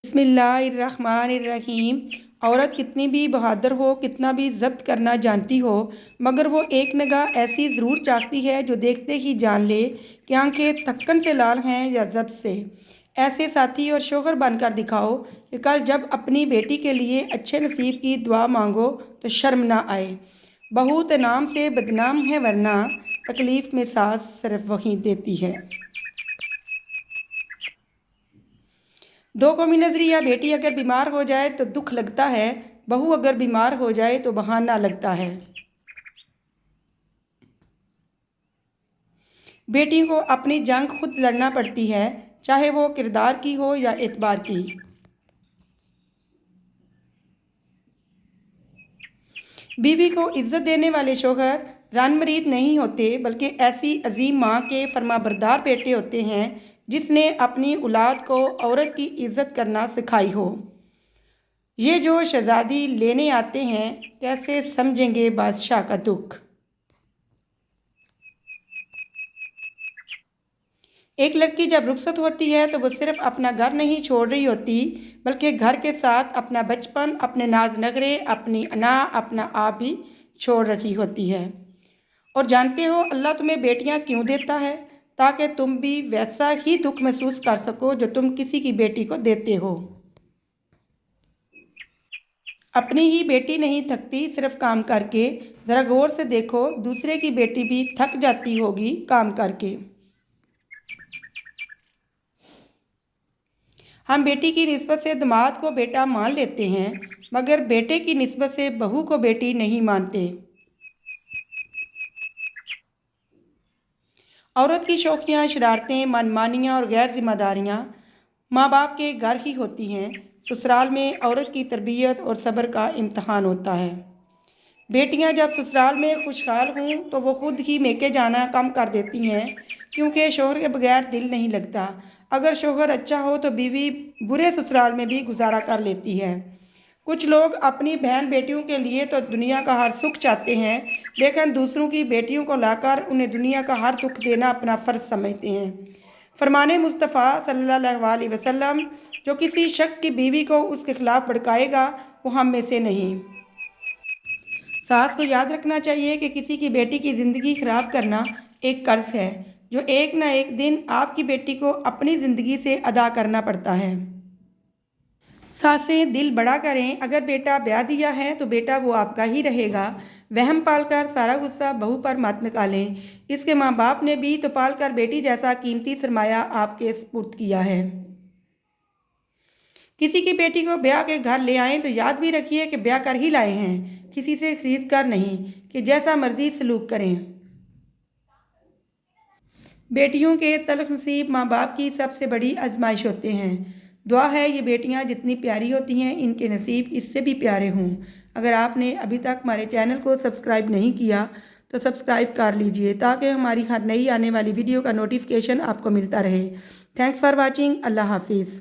बिस्मिल्लाहिर्रहमानिर्रहीम। औरत कितनी भी बहादुर हो, कितना भी ज़ब्त करना जानती हो, मगर वो एक निगाह ऐसी ज़रूर चाहती है जो देखते ही जान ले कि आंखें थक्कन से लाल हैं या ज़ब्त से। ऐसे साथी और शोहर बनकर दिखाओ कि कल जब अपनी बेटी के लिए अच्छे नसीब की दुआ मांगो तो शर्म ना आए। बहू तो नाम से बदनाम है, वरना तकलीफ़ में सास सिर्फ वही देती है। दो कौमी नजरी या बेटी अगर बीमार हो जाए तो दुख लगता है, बहू अगर बीमार हो जाए तो बहाना लगता है। बेटी को अपनी जंग खुद लड़ना पड़ती है, चाहे वो किरदार की हो या एतबार की। बीवी को इज्जत देने वाले शोहर रनमरीद नहीं होते, बल्कि ऐसी अजीम माँ के फरमाबरदार बेटे होते हैं जिसने अपनी औलाद को औरत की इज्जत करना सिखाई हो। ये जो शहजादी लेने आते हैं, कैसे समझेंगे बादशाह का दुख। एक लड़की जब रुखसत होती है तो वो सिर्फ अपना घर नहीं छोड़ रही होती, बल्कि घर के साथ अपना बचपन, अपने नाज नखरे, अपनी अना, अपना आप भी छोड़ रखी होती है। और जानते हो अल्लाह तुम्हें बेटियां क्यों देता है? ताकि तुम भी वैसा ही दुख महसूस कर सको जो तुम किसी की बेटी को देते हो। अपनी ही बेटी नहीं थकती सिर्फ काम करके। ज़रा गौर से देखो, दूसरे की बेटी भी थक जाती होगी काम करके। हम बेटी की निस्बत से दामाद को बेटा मान लेते हैं, मगर बेटे की निस्बत से बहू को बेटी नहीं मानते। औरत की शौकियाँ, शरारतें, मनमानियाँ और गैर जिम्मेदारियाँ माँ बाप के घर ही होती हैं। ससुराल में औरत की तरबियत और सब्र का इम्तहान होता है। बेटियां जब ससुराल में खुशहाल हों तो वो खुद ही मेके जाना कम कर देती हैं, क्योंकि शोहर के बगैर दिल नहीं लगता। अगर शोहर अच्छा हो तो बीवी बुरे ससुराल में भी गुजारा कर लेती है। कुछ लोग अपनी बहन बेटियों के लिए तो दुनिया का हर सुख चाहते हैं, लेकिन दूसरों की बेटियों को लाकर उन्हें दुनिया का हर दुख देना अपना फ़र्ज समझते हैं। फरमाने मुस्तफ़ा सल्लल्लाहु अलैहि वसल्लम, जो किसी शख्स की बीवी को उसके खिलाफ भड़काएगा वो हम में से नहीं। सास को याद रखना चाहिए कि किसी की बेटी की ज़िंदगी ख़राब करना एक कर्ज है, जो एक ना एक दिन आपकी बेटी को अपनी ज़िंदगी से अदा करना पड़ता है। सासें दिल बड़ा करें, अगर बेटा ब्याह दिया है तो बेटा वो आपका ही रहेगा। वहम पालकर सारा गुस्सा बहू पर मत निकालें। इसके माँ बाप ने भी तो पालकर बेटी जैसा कीमती सरमाया आपके सुपुर्द किया है। किसी की बेटी को ब्याह के घर ले आएं तो याद भी रखिए कि ब्याह कर ही लाए हैं, किसी से खरीद कर नहीं कि जैसा मर्जी सलूक करें। बेटियों के तल्ख नसीब माँ बाप की सबसे बड़ी आजमाइश होते हैं। दुआ है ये बेटियाँ जितनी प्यारी होती हैं, इनके नसीब इससे भी प्यारे हों। अगर आपने अभी तक हमारे चैनल को सब्सक्राइब नहीं किया तो सब्सक्राइब कर लीजिए, ताकि हमारी हर नई आने वाली वीडियो का नोटिफिकेशन आपको मिलता रहे। Thanks for watching. अल्लाह हाफिज़।